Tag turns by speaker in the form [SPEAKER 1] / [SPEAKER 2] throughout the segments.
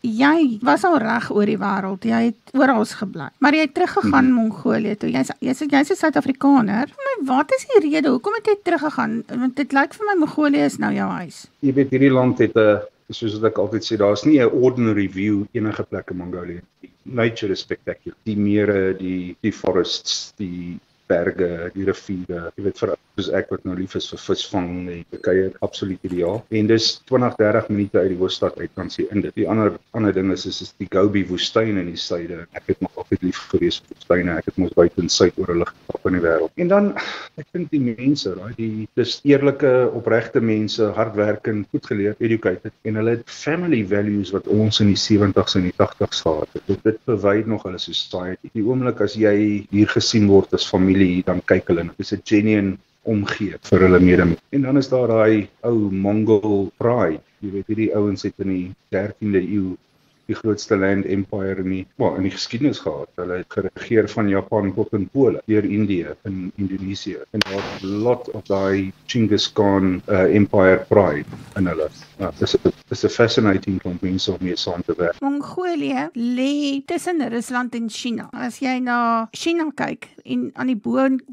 [SPEAKER 1] jy was al reg oor die wêreld, jy het oral gebly, maar jy het teruggegaan Mongolië toe, jy's 'n Suid-Afrikaner, maar wat is die rede, hoekom het jy teruggegaan, want dit lyk vir my Mongolië is nou jou huis.
[SPEAKER 2] Jy weet, hierdie land het soos wat ek altyd sê, daar is nie 'n ordinary view enige plek in Mongolië. Die nature is spectacular. Die mere, die forests, die berge, die riviere, jy weet, vir soos ek wat nou lief is vir visvang en kuier, absoluut ideaal. En dis 20-30 minute uit die hoofstad uit kan sien in dit. Die ander ding is die Gobi woestyn in die suide. Ek het nog altyd lief gewees vir woestyne. Ek het mos buite in suid oor 'n lig op in die wêreld. En dan, ek dink die mense, dis eerlike, opregte mense, hardwerkend, goed geleerd, educated, en hulle het family values wat ons in die 70s en die 80s gehad het. Dit provide nog hulle society. Die oomblik as jy hier gesien word as familie, dan kyk hulle. Dis 'n genuine omgee vir hulle medemens. En dan is daar daai ou Mongol pride. Jy weet, hierdie ouens het in die 13de eeu die grootste land empire in die geskiedenis gehad. Hulle het geregeer van Japan tot in Pole, deur Indië en Indonesië. En daar is 'n lot of daai Genghis Khan empire pride in hulle. Dis 'n fascinating klomp mense om mee saam te werk.
[SPEAKER 1] Mongolië lê tussen Rusland en China. As jy na China kyk, en aan die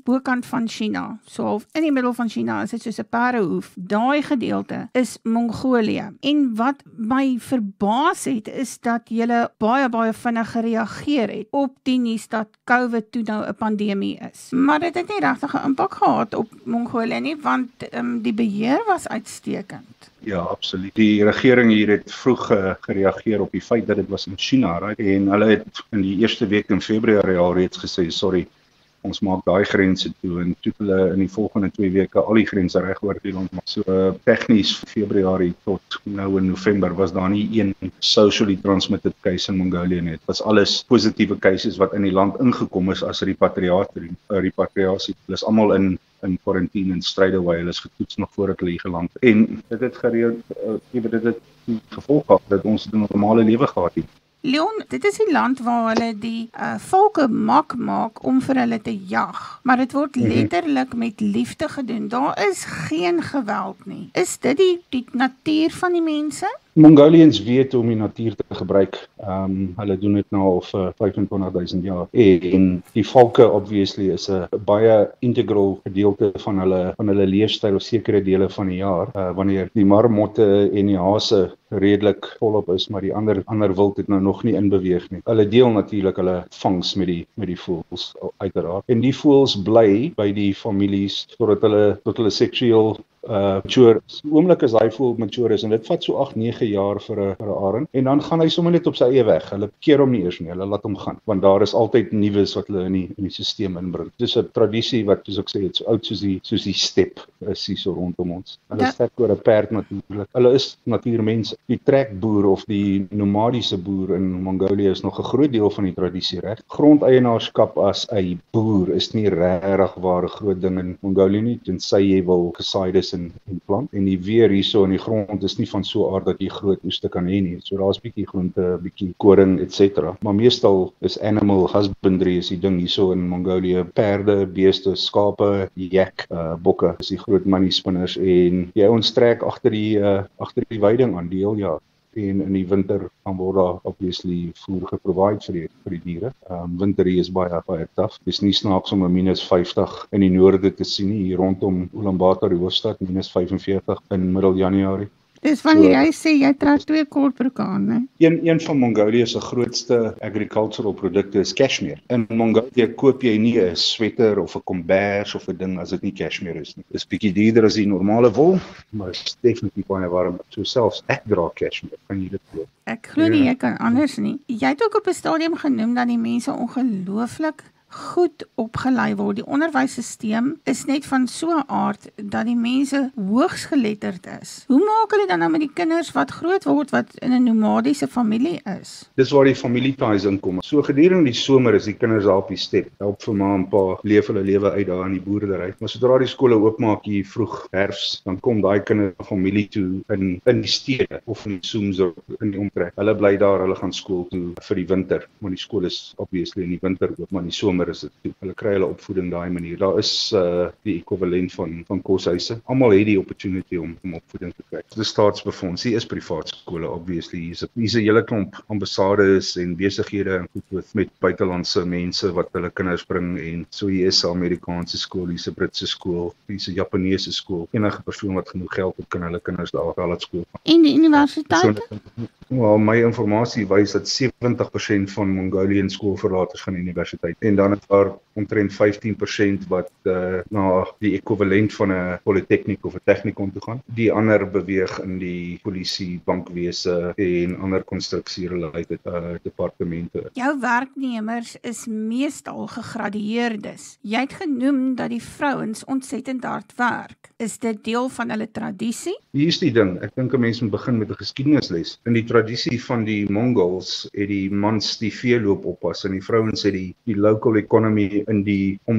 [SPEAKER 1] bokant van China, so half in die middel van China, is dit soos 'n parehoef. Daai gedeelte is Mongolië. En wat my verbaas het, is dat julle baie vinnig gereageer het op die nuus dat COVID toe nou 'n pandemie is. Maar dit het nie regtig 'n impak gehad op Mongolië nie, want die beheer was uitstekend.
[SPEAKER 2] Ja, absoluut. Die regering hier het vroeg gereageer op die feit dat dit was in China, right? En hulle het in die eerste week in Februarie al reeds gesê, sorry, ons maak daai grense toe, en toe hulle in die volgende 2 weke al die grense reg oor die land maak. So tegnies Februarie tot nou in November was daar nie een socially transmitted case in Mongolië nie. Dit was alles positiewe cases wat in die land ingekom is as repatriasie. Hulle is almal in quarantine en strydewy, hulle is getoets nog voordat hulle hier geland het. En dit het dit het die gevolg gehad dat ons 'n normale lewe gehad het.
[SPEAKER 1] Leon, dit is die land waar hulle die volke maak om vir hulle te jag, maar dit word letterlik met liefde gedoen. Daar is geen geweld nie. Is dit die natuur van die mense?
[SPEAKER 2] Mongolians weet om die natuur te gebruik. Hulle doen dit nou al vir 25.000 jaar. En die volke obviously is 'n baie integral gedeelte van hulle leefstyl op sekere dele van die jaar. Wanneer die marmotte en die hase redelik volop is, maar die ander wild het nou nog nie inbeweeg nie. Hulle deel natuurlik hulle vangs met die voëls uiteraard. En die voëls bly by die families tot hulle seksueel mature. Oomblik as hy voel mature is, en dit vat so 8-9 jaar vir 'n arend, en dan gaan hy sommer net op sy eie weg. Hulle keer hom nie eers nie, hulle laat hom gaan, want daar is altyd nuus wat hulle in die stelsel inbring. Dis 'n tradisie wat, soos ek sê, het so oud soos die step is hier so rondom ons. Hulle is sterk oor 'n perd natuurlik. Hulle is natuurmense. Die trekboer of die nomadiese boer in Mongolië is nog 'n groot deel van die tradisie, reg? Grondeienaarskap as 'n boer is nie regtig waar 'n groot ding in Mongolië nie, tensy jy wil gesaides en plant. En die weer hierso in die grond is nie van so aard dat jy groot oeste kan hê nie. So daar's bietjie groente, bietjie koring, etc. Maar meestal is animal husbandry is die ding hierso in Mongolië. Perde, beeste, skape, jak, bokke is die groot money spinners, en jy ons trek agter die weiding aan die hele jaar. En in die winter dan word daar obviously voer geprovide vir die diere. Winter hier is baie taaf. Dis nie snaaks om 'n -50 in die noorde te sien nie, hier rondom Ulaanbaatar, die hoofstad, -45 in middel Januarie.
[SPEAKER 1] Dis wanneer jy sê jy trek 2 kortbroeke aan, né?
[SPEAKER 2] Een van Mongolië se grootste agricultural produkte is cashmere. In Mongolië koop jy nie 'n sweater of 'n kombers of 'n ding as dit nie cashmere is nie. Dis bietjie duurder as die normale wol, maar is definitief baie warm. So selfs ek dra cashmere, kan jy dit glo?
[SPEAKER 1] Ek glo nie jy kan anders nie. Jy het ook op 'n stadium genoem dat die mense ongelooflik goed opgelei word. Die onderwysstelsel is net van so 'n aard dat die mense hoogs geletterd is. Hoe maak hulle dan nou met die kinders wat groot word wat in 'n nomadiese familie is?
[SPEAKER 2] Dis waar die familieties inkom. So gedurende die somer is die kinders daar op die step. Help vir ma en pa leef hulle lewe uit daar in die boerdery. Maar sodra die skole oopmaak hier vroeg herfs, dan kom daai kinders familie toe in die stede of in die zooms in die omtrek. Hulle bly daar, hulle gaan skool toe vir die winter, want die skool is obviously in die winter oop, maar in die somer is dit. Hulle kry hulle opvoeding daai manier. Daar is die ekwivalent van koshuise. Almal het die opportunity om opvoeding te kry. Die staatsbefonds, hier is privaat skole obviously. Hier's 'n hele klomp ambassades en besighede en goed met buitelandse mense wat hulle kinders bring en so hier is 'n Amerikaanse skool, hier's 'n Britse skool, hier's 'n Japaneese skool. Enige persoon wat genoeg geld het kan hulle kinders daar laat skool gaan.
[SPEAKER 1] En die universiteite?
[SPEAKER 2] Wel, my informasie wys dat 70% van Mongolian skoolverlaters gaan universiteit en dan is daar omtrent 15% wat na die ekwivalent van 'n polytechniek of 'n technikon toe gaan. Die ander beweeg in die polisie, bankwese en ander konstruksierelated departemente.
[SPEAKER 1] Jou werknemers is meestal gegradueerdes. Jy het genoem dat die vrouens ontsettend hard werk. Is dit deel van hulle tradisie?
[SPEAKER 2] Hier is die ding, ek dink 'n mens moet begin met 'n geskiedenisles. In die tradisie van die Mongols het die mans die veeloop oppas en die vrouens het die local economy om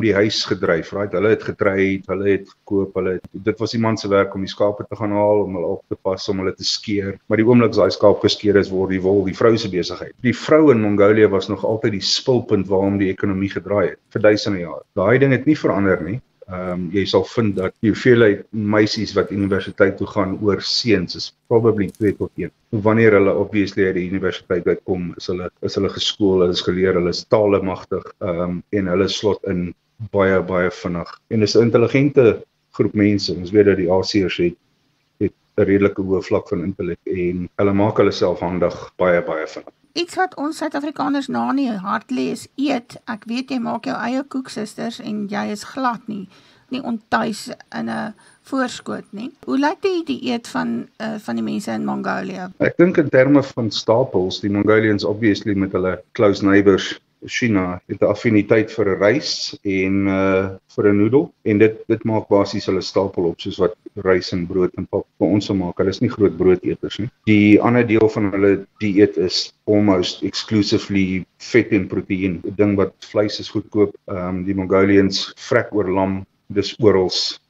[SPEAKER 2] die huis gedryf, right? Hulle het getrei, hulle het gekoop, dit was die man se werk om die skape te gaan haal, om hulle op te pas, om hulle te skeer. Maar die oomblik as daai skaap geskeer is, word die wol die vrou se besigheid. Die vrou in Mongolië was nog altyd die spulpunt waarom die ekonomie gedraai het vir duisende jare. Daai ding het nie verander nie. Jy sal vind dat die hoeveelheid meisies wat universiteit toe gaan oor seuns is probably 2 tot 1. Wanneer hulle obviously uit die universiteit uitkom, is hulle geskool, hulle is geleer, hulle is tale magtig, en hulle slot in baie vinnig. En dis 'n intelligente groep mense. Ons weet dat die Asiërs het 'n redelike hoë vlak van intellek en hulle maak hulle self handig baie vinnig.
[SPEAKER 1] Iets wat ons Suid-Afrikaners na nie hart lê is eet. Ek weet jy maak jou eie koeksusters en jy is glad nie ontuis in 'n voorskoot nie. Hoe lyk die dieet van die mense in Mongolië?
[SPEAKER 2] Ek dink in terme van stapels, die Mongolians obviously met hulle close neighbors China het 'n affiniteit vir 'n rys en vir 'n noedel en dit maak basies hulle stapel op soos wat rys en brood en pap vir ons maak. Hulle is nie groot broodeters nie. Die ander deel van hulle dieet is almost exclusively vet en proteïen. Die ding wat vleis is goedkoop. Die Mongolians vrek oor lam, dis orals.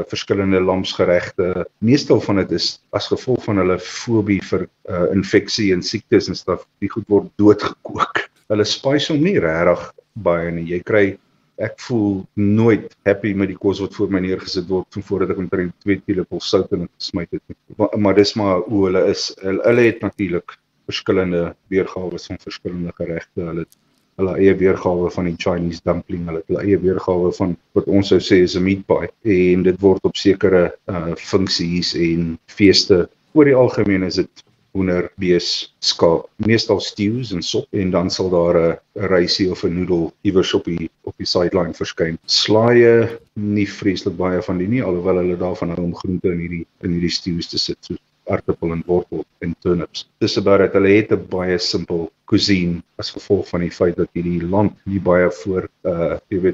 [SPEAKER 2] Verskillende lamsgeregte. Meestal van dit is as gevolg van hulle fobie vir infeksie en siektes en stuff. Die goed word doodgekook. Hulle spice hom nie regtig baie nie. Ek voel nooit happy met die kos wat voor my neergesit word voordat ek omtrent 2 teelepels sout in gesmy het. Maar dis maar hoe hulle is. Hulle het natuurlik verskillende weergawe van verskillende geregte. Hulle eie weergawe van die Chinese dumpling, hulle eie weergawe van wat ons sou sê is 'n meat pie. En dit word op sekere funksies en feeste. Oor die algemeen is dit hoender, bees, skaap, meestal stews en sop en dan sal daar 'n rysie of 'n noedel iewers op die sideline verskyn. Slaaie nie vreeslik baie van die nie, alhoewel hulle daarvan hou om groente in hierdie stews te sit, soos aartappel en wortel en turnips. Dis about it. Hulle het 'n baie simpel cuisine as gevolg van die feit dat hierdie land nie baie vir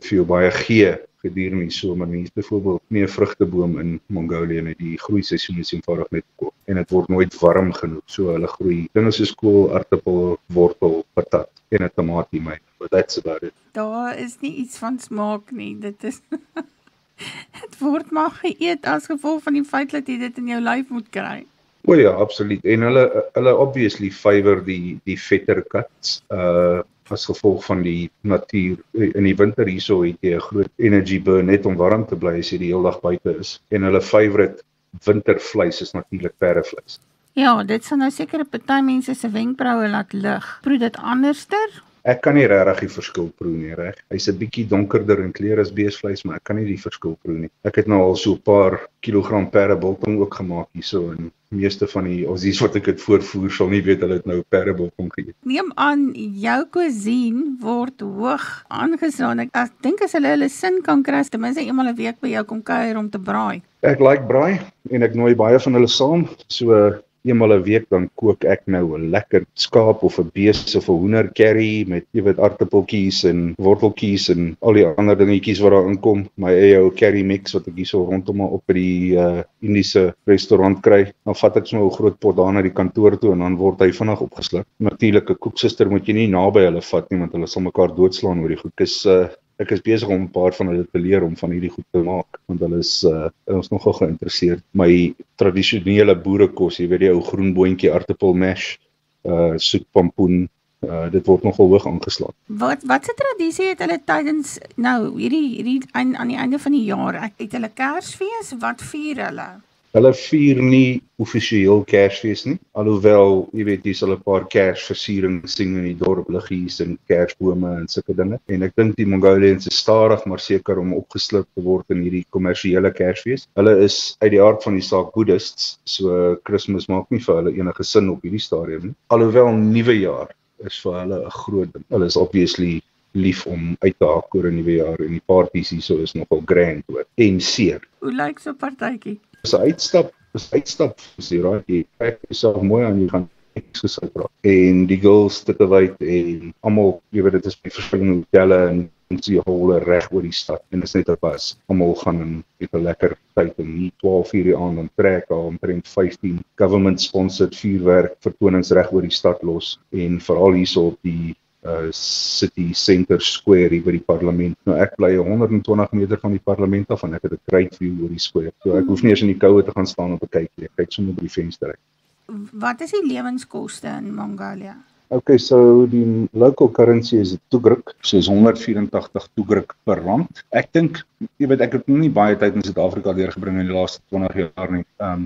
[SPEAKER 2] jou baie gee gedurende die somer nie. Byvoorbeeld nie 'n vrugteboom in Mongolië nie. Die groeiseisoen is eenvoudig net kort en dit word nooit warm genoeg. So hulle groei dinge soos kool, aartappel, wortel, patat en 'n tamatie my. But that's about it.
[SPEAKER 1] Daar is nie iets van smaak nie. Dit is dit word maar geëet as gevolg van die feit dat jy dit in jou lyf moet kry.
[SPEAKER 2] O ja, absoluut. En hulle obviously favor die vetter cuts. As gevolg van die natuur. In die winter hierso het jy 'n groot energy burn net om warm te bly as jy die hele dag buite is. En hulle favorite wintervleis is natuurlik perdevleis.
[SPEAKER 1] Ja, dit sal nou seker 'n party mense se wenkbroue laat lig. Proe dit anderster?
[SPEAKER 2] Ek kan nie regtig die verskil proe nie, reg. Hy's 'n bietjie donkerder in kleur as beesvleis, maar ek kan nie die verskil proe nie. Ek het nou al so 'n paar kilogram perdebiltong ook gemaak hierso en meeste van die Aussies wat ek dit voorvoer sal nie weet hulle het nou perdebiltong geëet.
[SPEAKER 1] Neem aan jou cuisine word hoog aangeslaan. Ek dink as hulle sin kan kry, ten minste eenmal 'n week by jou kom kuier om te braai.
[SPEAKER 2] Ek like braai en ek nooi baie van hulle saam. So eenmal 'n week dan kook ek nou 'n lekker skaap of 'n bees of 'n hoender curry met aartappeltjies en worteltjies en al die ander dingetjies wat daar inkom. My eie curry mix wat ek hierso rondom op by die Indiese restaurant kry. Dan vat ek so 'n groot pot daar na die kantoor toe en dan word hy vinnig opgesluk. Natuurlik 'n koeksuster moet jy nie naby hulle vat nie want hulle sal mekaar doodslaan oor die goed. Ek is besig om 'n paar van hulle te leer om van hierdie goed te maak, want hulle is ons nogal geïnteresseerd. My tradisionele boerekos, jy weet die ou groen boontjie aartappel mash, soet pompoen, Dit word nogal hoog aangeslaan.
[SPEAKER 1] Wat se tradisie het hulle tydens nou hierdie aan die einde van die jaar? Het hulle Kersfees? Wat vier hulle?
[SPEAKER 2] Hulle vier nie offisieel Kersfees nie, alhoewel, jy weet, jy sal 'n paar Kersversierings sien in die dorp, liggies en Kersbome en sulke dinge. En ek dink die Mongolians is stadig maar seker om opgesluk te word in hierdie kommersiële Kersfees. Hulle is uit die aard van die saak Boeddhists, so Kersfees maak nie vir hulle enige sin op hierdie stadium nie. Alhoewel Nuwe Jaar is vir hulle 'n groot ding. Hulle is obviously lief om uit te haak oor 'n nuwe jaar en die parties hierso is nogal grand hoor en seer.
[SPEAKER 1] Hoe lyk so 'n partytjie?
[SPEAKER 2] Dis 'n uitstap, jy raai, jy trek jouself mooi aan, jy gaan gesig raak. En die girls te wyd en almal, jy weet dit is by verskillende hotelle en die hole reg oor die stad en dit is net 'n bus. Almal gaan en het 'n lekker tyd en hier 12:00 die aand dan trek al omtrent 15 government sponsored vuurwerk vertonings reg oor die stad los en veral hierso op die City Center Square hier by die parlement. Nou ek bly 120 meter van die parlement af en ek het 'n great view oor die square. So ek hoef nie eens in die koue te gaan staan om te kyk nie. Ek kyk sommer by die venster uit.
[SPEAKER 1] Wat is die lewenskoste in Mongolia?
[SPEAKER 2] Okay, so die local currency is 'n toegruk, so is 184 toegruk per rand. Ek dink, jy weet, ek het nie baie tyd in Suid-Afrika deurgebring in die laaste 20 jaar nie.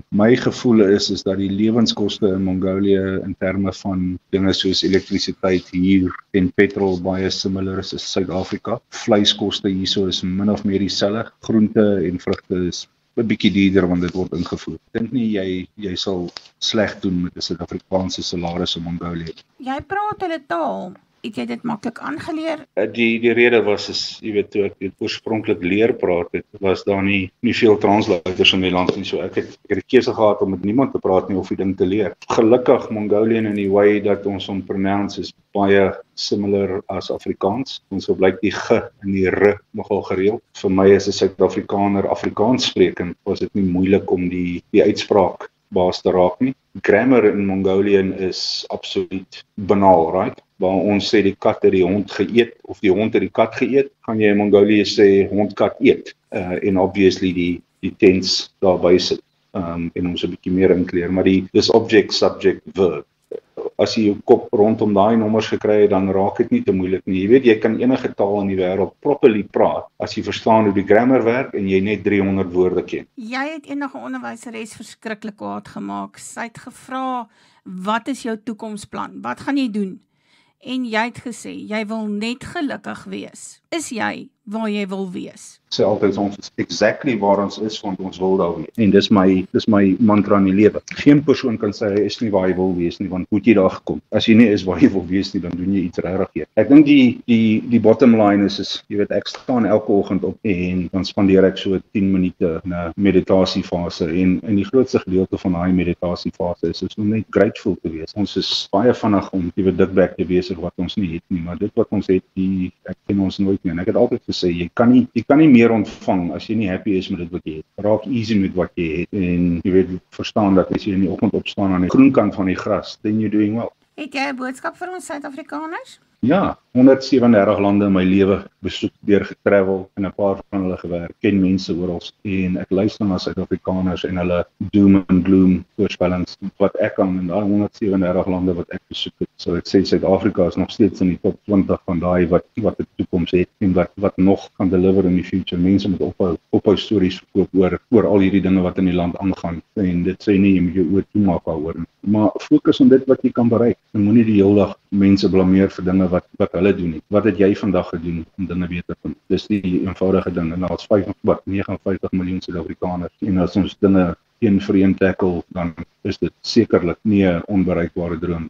[SPEAKER 2] My gevoel is dat die lewenskoste in Mongolië in terme van dinge soos elektrisiteit, huur en petrol baie similar is as Suid-Afrika. Vleiskoste hierso is min of meer dieselfde. Groente en vrugte is 'n bietjie duurder want dit word ingevoer. Ek dink nie jy sal sleg doen met 'n Suid-Afrikaanse salaris in Mongolië.
[SPEAKER 1] Jy praat hulle taal. Het jy dit maklik aangeleer?
[SPEAKER 2] Die rede was jy weet, toe ek dit oorspronklik leer praat het, was daar nie veel translators in die land nie, so ek het die keuse gehad om met niemand te praat nie of die ding te leer. Gelukkig Mongolian in die way dat ons hom pronounce is baie similar as Afrikaans. Ons gebruik die g en die r nogal gereeld. Vir my as 'n Suid-Afrikaner Afrikaans sprekend, was dit nie moeilik om die uitspraak baas te raak nie. Grammar in Mongolian is absoluut banaal, right? Waar ons sê die kat het die hond geëet of die hond het die kat geëet, gaan jy in Mongolië sê hond kat eet. En obviously die tense daarby sit en ons 'n bietjie meer inkleer, maar dis object, subject, verb. As jy jou kop rondom daai nommers gekry het, dan raak dit nie te moeilik nie. Jy weet, jy kan enige taal in die wêreld properly praat as jy verstaan hoe die grammar werk en jy net 300 woorde ken.
[SPEAKER 1] Jy het enige onderwyseres verskriklik kwaad gemaak. Sy het gevra, wat is jou toekomsplan? Wat gaan jy doen? En jy het gesê, jy wil net gelukkig wees. Is jy waar jy wil wees?
[SPEAKER 2] Sê altyd ons is exactly waar ons is want ons wil daar wees. En dis my mantra in die lewe. Geen persoon kan sê hy is nie waar hy wil wees nie, want hoe het jy daar gekom? As jy nie is waar jy wil wees nie, dan doen jy iets regtig hier. Ek dink die bottom line is jy weet, ek staan elke oggend op en dan spandeer ek so 10 minute in 'n meditasiefase en die grootste gedeelte van daai meditasiefase is om net grateful te wees. Ons is baie vinnig om dikbek te wees oor wat ons nie het nie, maar dit wat ons het, ek ken ons nooit nie. En ek het altyd gesê, jy kan nie meer ontvang as jy nie happy is met dit wat jy het. Raak easy met wat jy het en jy weet, verstaan dat as jy in die oggend opstaan aan die groen kant van die gras, then you're doing well.
[SPEAKER 1] Het jy 'n boodskap vir ons Suid-Afrikaners?
[SPEAKER 2] Ja, 137 lande in my lewe besoek, deur getravel en 'n paar van hulle gewerk, ken mense oral en ek luister na Suid-Afrikaners en hulle doom and gloom voorspellings wat ek kan in daai 137 lande wat ek besoek het. So ek sê Suid-Afrika is nog steeds in die top 20 van daai wat 'n toekoms het en wat nog kan deliver in die future. Mense moet ophou stories verkoop oor al hierdie dinge wat in die land aangaan en dit sê nie jy moet jou oë toemaak daaroor nie. Maar fokus op dit wat jy kan bereik. En moenie die hele dag mense blameer vir dinge wat hulle doen nie. Wat het jy vandag gedoen om dinge beter te doen? Dis die eenvoudige ding. En daar's 59 miljoen Suid-Afrikaners. En as ons dinge een vir een tackle, dan is dit sekerlik nie 'n onbereikbare droom.